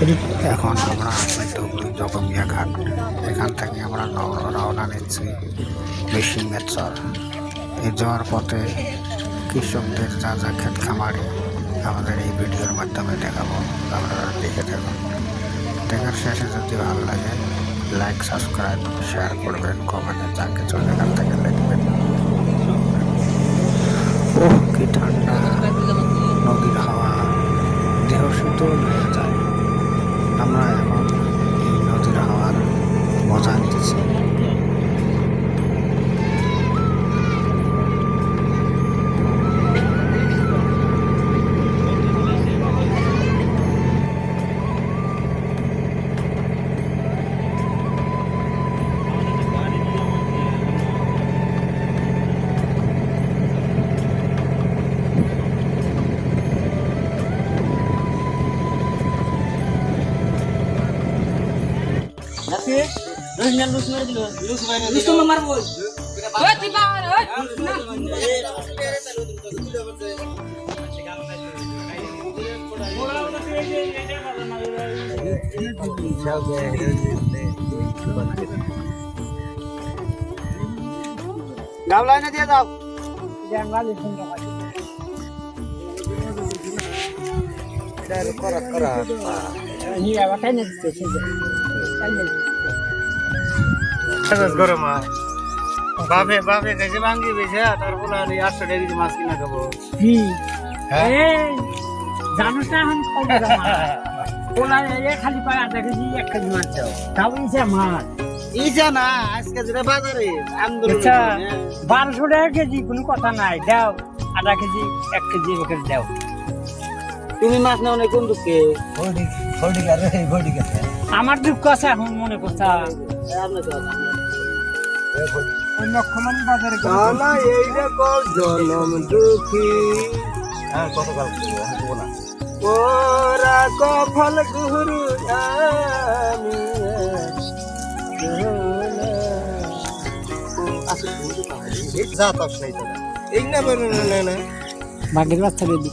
এখন আমরা আছি ধুবড়ি জগমিয়া ঘাট। এখান থেকে আমরা রওনা নিচ্ছি মেশিংয়ের। এই যাওয়ার পথে কৃষকদের যা যা ক্ষেত খামারে আমাদের এই ভিডিওর মাধ্যমে দেখাবো, আপনারা দেখে থাকুন। দেখার শেষে যদি ভালো লাগে লাইক, সাবস্ক্রাইব, শেয়ার করবেন, কমেন্টে যা কিছু এখান থেকে লিখবেন। ওহ, কি ঠান্ডা! নদীর হাওয়া দেহ শীতল হয়ে যায়। আমরা এখন এই নদীর হাওয়ার মজা নিতেছি। গামলায় না দিয়ে দাও। বাপে বাপে কাছে ভাঙ্গি বেছে তারপর 800 টাকা মাছ কিনা খাবো। কি জানো না এখন খালি পায় 1/2 কেজি 1 কেজি মাছ দাও, তাও ইসা মাছ ইসা না। আজকে যেটা বাজারে আন্দোলন 1200 টাকা কেজি, কোনো কথা নাই। দাও 1/2 কেজি 1 কেজি ওকে দাও। তুমি মাছ নাও না কোন দুঃখে? আমার দুঃখ আছে এখন মনে কথা। লক্ষ্মণ বাজারে জনম দুঃখী কতকাল ওরা কফল গুরু বাঘের বাচ্চা রেডি।